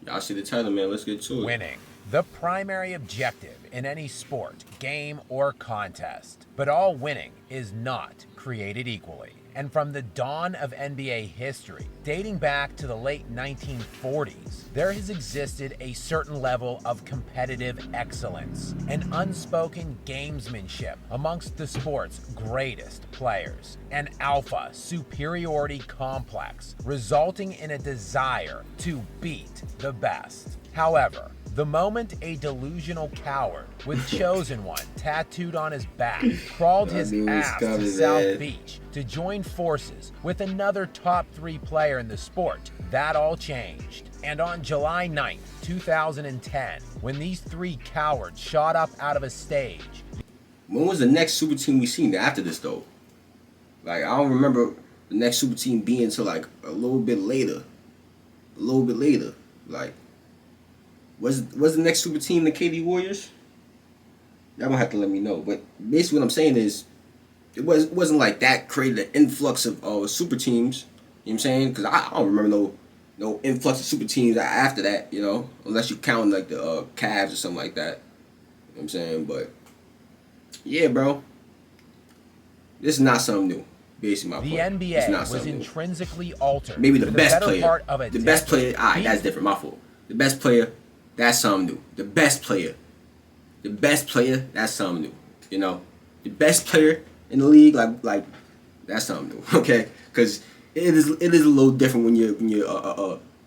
Y'all see the title, man. Let's get to it. Winning. The primary objective in any sport, game, or contest. But all winning is not created equally. And from the dawn of NBA history, dating back to the late 1940s, there has existed a certain level of competitive excellence and unspoken gamesmanship amongst the sport's greatest players, an alpha superiority complex resulting in a desire to beat the best. However, the moment a delusional coward with Chosen One tattooed on his back crawled his ass to South Beach to join forces with another top 3 player in the sport, that all changed. And on July 9th, 2010, when these 3 cowards shot up out of a stage. When was the next super team we seen after this, though? Like, I don't remember the next super team being until, like, a little bit later. Like, was the next super team the KD Warriors? Y'all gonna have to let me know. But basically what I'm saying is, it wasn't like that created an influx of super teams. You know what I'm saying? Because I don't remember no influx of super teams after that, you know? Unless you count, like, the Cavs or something like that. You know what I'm saying? But, yeah, bro. This is not something new. Basically my point. The NBA was intrinsically altered. Maybe the best player. The best player, alright, that's different. My fault. The best player, that's something new. The best player, that's something new. You know, the best player in the league, like that's something new. Okay, because it is a little different when you're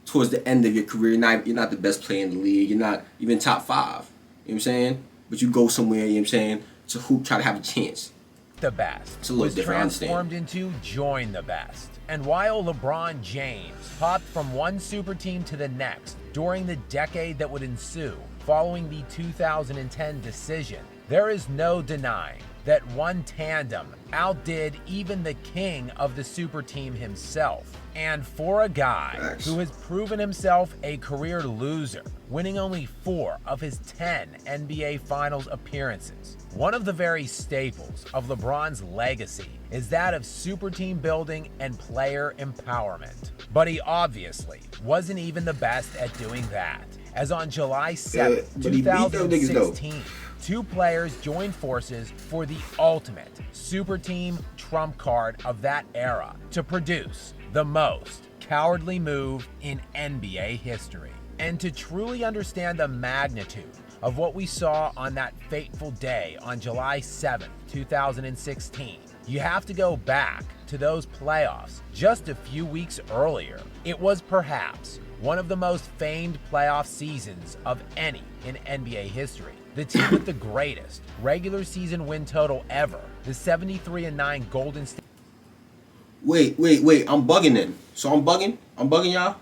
towards the end of your career. You're not the best player in the league. You're not even top 5. You know what I'm saying? But you go somewhere. You know what I'm saying? To try to have a chance. The best was transformed into join the best. And while LeBron James hopped from one super team to the next during the decade that would ensue following the 2010 decision, there is no denying that one tandem outdid even the king of the super team himself. And for a guy who has proven himself a career loser, winning only 4 of his 10 NBA Finals appearances, one of the very staples of LeBron's legacy is that of super team building and player empowerment. But he obviously wasn't even the best at doing that, as on July 7th, 2016, 2 players joined forces for the ultimate super team trump card of that era to produce the most cowardly move in NBA history. And to truly understand the magnitude of what we saw on that fateful day on July 7th, 2016, you have to go back to those playoffs just a few weeks earlier. It was perhaps one of the most famed playoff seasons of any in NBA history. The team with the greatest regular season win total ever, the 73-9 Golden State. Wait, I'm bugging then. So I'm bugging y'all?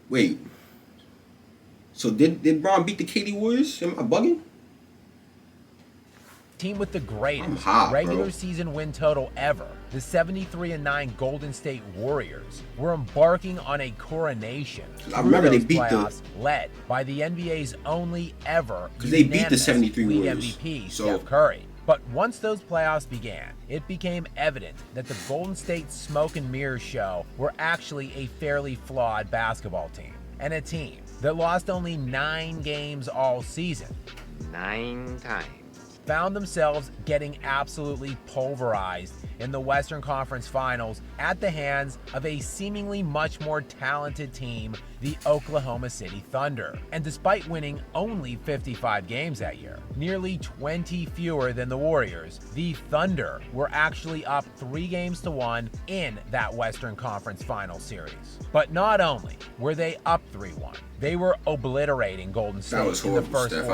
Wait. So did Bron beat the KD Warriors? Am I bugging? Team with the greatest regular season win total ever, the 73-9 Golden State Warriors, were embarking on a coronation. I remember they beat led by the NBA's only ever because they beat the 73 Warriors. MVP, Steph Curry. But once those playoffs began, it became evident that the Golden State smoke and mirrors show were actually a fairly flawed basketball team, and a team that lost only 9 games all season. 9 times. Found themselves getting absolutely pulverized in the Western Conference Finals at the hands of a seemingly much more talented team, the Oklahoma City Thunder. And despite winning only 55 games that year, nearly 20 fewer than the Warriors, the Thunder were actually up 3-1 in that Western Conference Finals series. But not only were they up 3-1, they were obliterating Golden State in the first 4.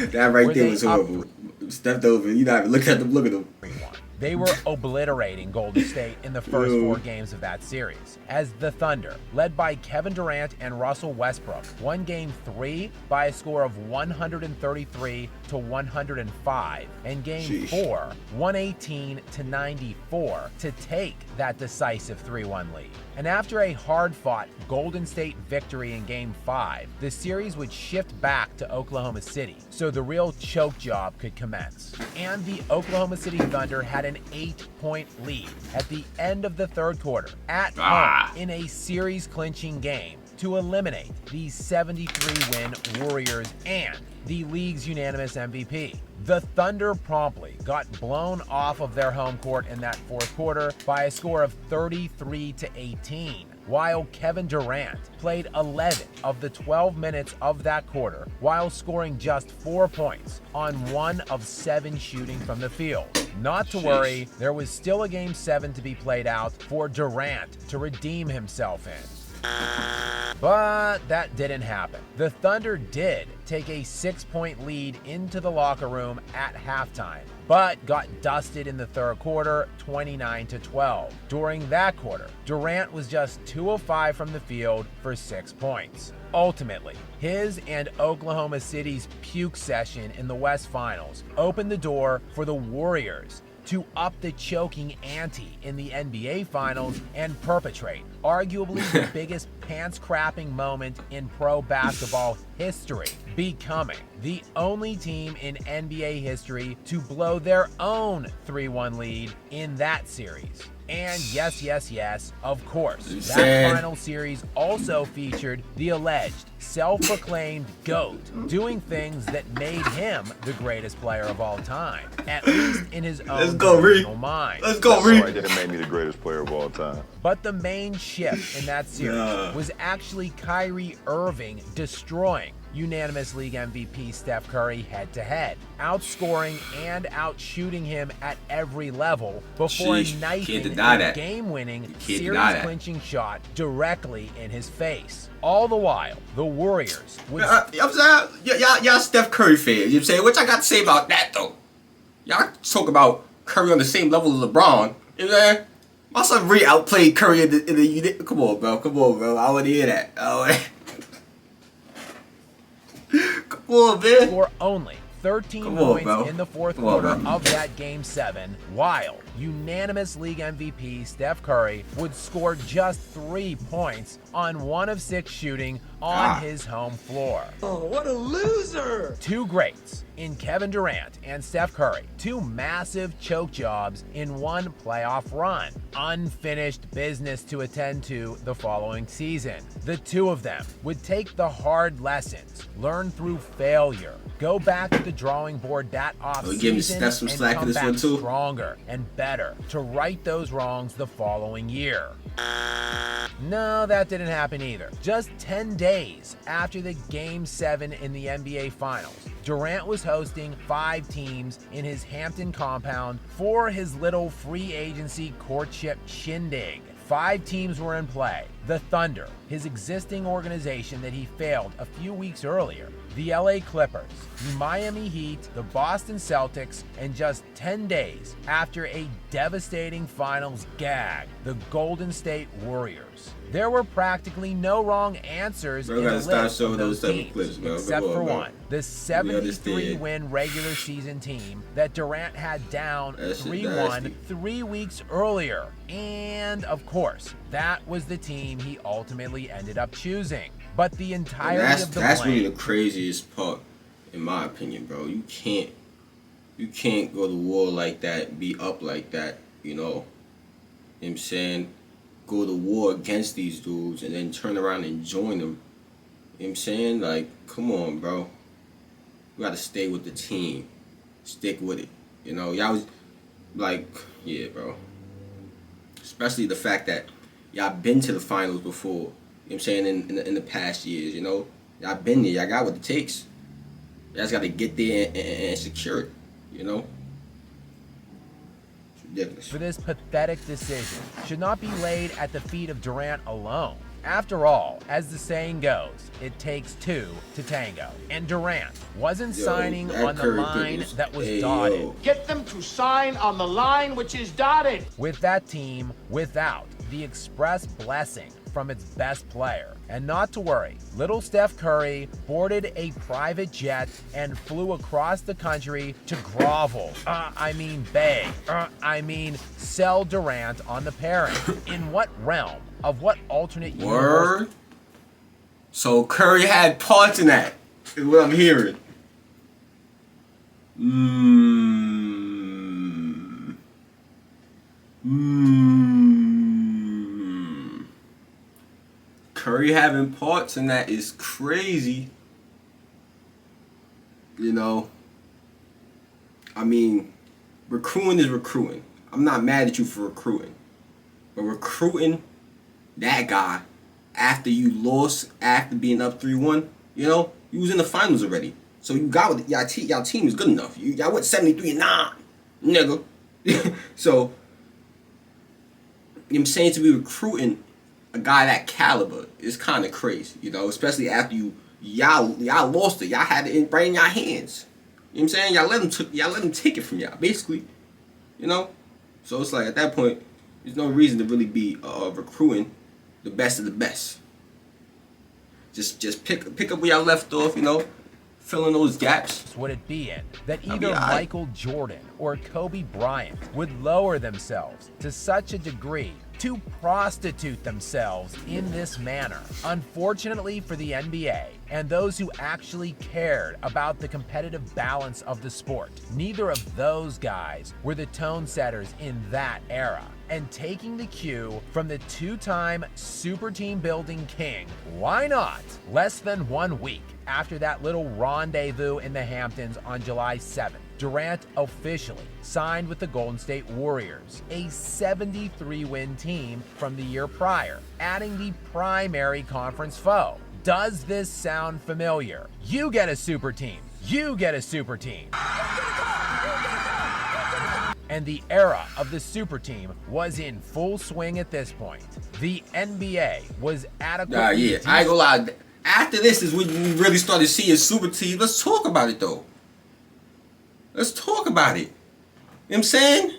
That right there was horrible. Stepped over. You not even look at them. Look at them. They were obliterating Golden State in the first 4 games of that series, as the Thunder, led by Kevin Durant and Russell Westbrook, won Game 3 by a score of 133-105, and Game 4, 118-94, to take that decisive 3-1 lead. And after a hard-fought Golden State victory in Game 5, the series would shift back to Oklahoma City, so the real choke job could commence. And the Oklahoma City Thunder had an 8-point lead at the end of the third quarter, at home in a series-clinching game, to eliminate the 73-win Warriors and the league's unanimous MVP. The Thunder promptly got blown off of their home court in that fourth quarter by a score of 33-18, while Kevin Durant played 11 of the 12 minutes of that quarter while scoring just 4 points on 1 of 7 shooting from the field. Not to worry, there was still a Game 7 to be played out for Durant to redeem himself in. But that didn't happen. The Thunder did take a 6-point lead into the locker room at halftime, but got dusted in the third quarter, 29-12. During that quarter, Durant was just 2 of 5 from the field for 6 points. Ultimately, his and Oklahoma City's puke session in the West Finals opened the door for the Warriors to up the choking ante in the NBA Finals and perpetrate arguably the biggest pants-crapping moment in pro basketball history, becoming the only team in NBA history to blow their own 3-1 lead in that series. And yes, of course, that final series also featured the alleged self-proclaimed GOAT doing things that made him the greatest player of all time, at least in his own personal mind. Let's go, Reed. Right, that made me the greatest player of all time. But the main shift in that series was actually Kyrie Irving destroying unanimous league MVP Steph Curry head-to-head, outscoring and outshooting him at every level before knifing a game-winning, series-clinching shot directly in his face. All the while, the Warriors would... y'all Steph Curry fans, you know what I'm saying? What y'all got to say about that, though? Y'all talk about Curry on the same level as LeBron, you know what I'm saying? My son Reed outplayed Curry in the Come on, bro. I want to hear that. Come on, man. For only 13 points in the fourth quarter of that Game 7, while unanimous league MVP Steph Curry would score just 3 points on 1 of 6 shooting on his home floor. Oh, what a loser! 2 greats in Kevin Durant and Steph Curry, 2 massive choke jobs in 1 playoff run. Unfinished business to attend to the following season. The 2 of them would take the hard lessons learned through failure, go back to the drawing board that offseason, and come back stronger and better to right those wrongs the following year. No, that didn't happen either. Just 10 days after the Game 7 in the NBA Finals, Durant was hosting 5 teams in his Hampton compound for his little free agency courtship shindig. 5 teams were in play: the Thunder, his existing organization that he failed a few weeks earlier, the LA Clippers, the Miami Heat, the Boston Celtics, and just 10 days after a devastating finals gag, the Golden State Warriors. There were practically no wrong answers in the list of those teams, except for one, the 73-win regular season team that Durant had down 3-1 3 weeks earlier. And, of course, that was the team he ultimately ended up choosing. But the entirety of the that's really the craziest part, in my opinion, bro. You can't go to war like that, be up like that, you know. You know what I'm saying? Go to war against these dudes and then turn around and join them. You know what I'm saying? Like, come on, bro. You gotta stay with the team. Stick with it. You know, y'all was like, yeah, bro. Especially the fact that y'all been to the finals before. You know what I'm saying? In the past years, you know. Y'all been there. Y'all got what it takes. Y'all just gotta get there and secure it, you know. For this pathetic decision should not be laid at the feet of Durant alone. After all, as the saying goes, it takes 2 to tango. And Durant wasn't signing on the line that was dotted. Get them to sign on the line which is dotted. With that team, without the express blessing from its best player. And not to worry, little Steph Curry boarded a private jet and flew across the country to grovel, beg, sell Durant on the pairing. In what realm of what alternate universe. Word. So Curry had parts in that, is what I'm hearing. Curry having parts in that is crazy. You know, I mean, recruiting is recruiting. I'm not mad at you for recruiting. But recruiting that guy after you lost, after being up 3-1, you know, you was in the finals already. So you got with y'all team is good enough. Y'all went 73-9, nigga. So, you know what I'm saying, to be recruiting a guy that caliber is kind of crazy, you know, especially after y'all lost it. Y'all had it right in y'all hands. You know what I'm saying? Y'all let him take it from y'all, basically. You know? So it's like at that point, there's no reason to really be recruiting the best of the best. Just pick up where y'all left off, you know, fill in those gaps. Would it be in that either Michael Jordan or Kobe Bryant would lower themselves to such a degree to prostitute themselves in this manner? Unfortunately for the NBA and those who actually cared about the competitive balance of the sport, neither of those guys were the tone setters in that era. And taking the cue from the two-time super team building king, why not? Less than 1 week after that little rendezvous in the Hamptons on July 7th, Durant officially signed with the Golden State Warriors, a 73-win team from the year prior, adding the primary conference foe. Does this sound familiar? You get a super team. You get a super team. And the era of the super team was in full swing at this point. The NBA was adequately... I ain't gonna lie. After this is when you really started seeing super teams. Let's talk about it, though. Let's talk about it. You know what I'm saying?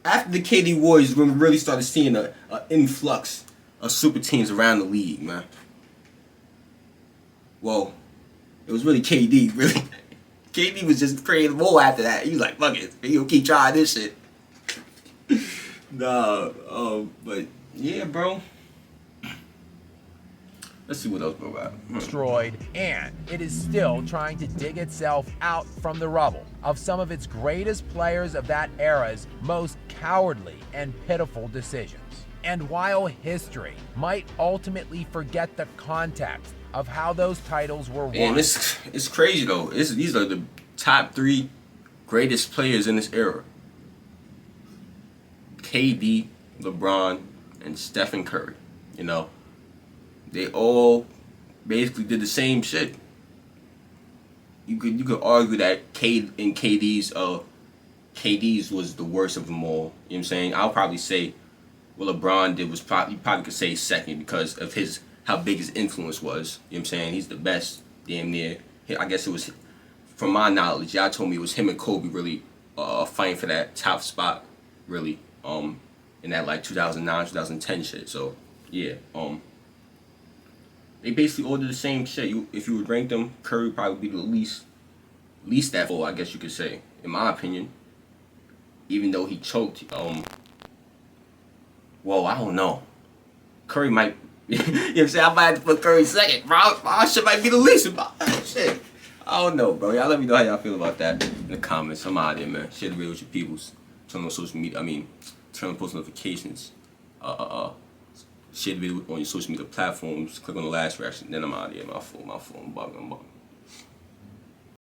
After the KD Warriors, when we really started seeing an influx of super teams around the league, man. Well, it was really KD, really. KD was just creating more after that. He was like, fuck it. He gonna keep trying this shit. But yeah, bro. Let's see what else we're about. Destroyed, and it is still trying to dig itself out from the rubble of some of its greatest players of that era's most cowardly and pitiful decisions. And while history might ultimately forget the context of how those titles were won. And it's crazy though. These are the top 3 greatest players in this era. KD, LeBron, and Stephen Curry. You know, they all basically did the same shit. You could argue that KD's was the worst of them all. You know what I'm saying? I'll probably say what LeBron did was you probably could say second because of how big his influence was. You know what I'm saying? He's the best, damn near. I guess it was, from my knowledge, y'all told me it was him and Kobe really fighting for that top spot, really, in that like 2009, 2010 shit. So, yeah, they basically all did the same shit. If you would rank them, Curry would probably be the least that full, I guess you could say, in my opinion. Even though he choked, well, I don't know. Curry might, you know what I'm saying? I might have to put Curry second, bro. My shit might be the least. Shit. I don't know, bro. Y'all let me know how y'all feel about that in the comments. I'm out of there, man. Share the video with your peoples. Turn on social media. Turn on post notifications. Share the video on your social media platforms. Click on the last reaction. Then I'm out of here. My phone. I'm bugging.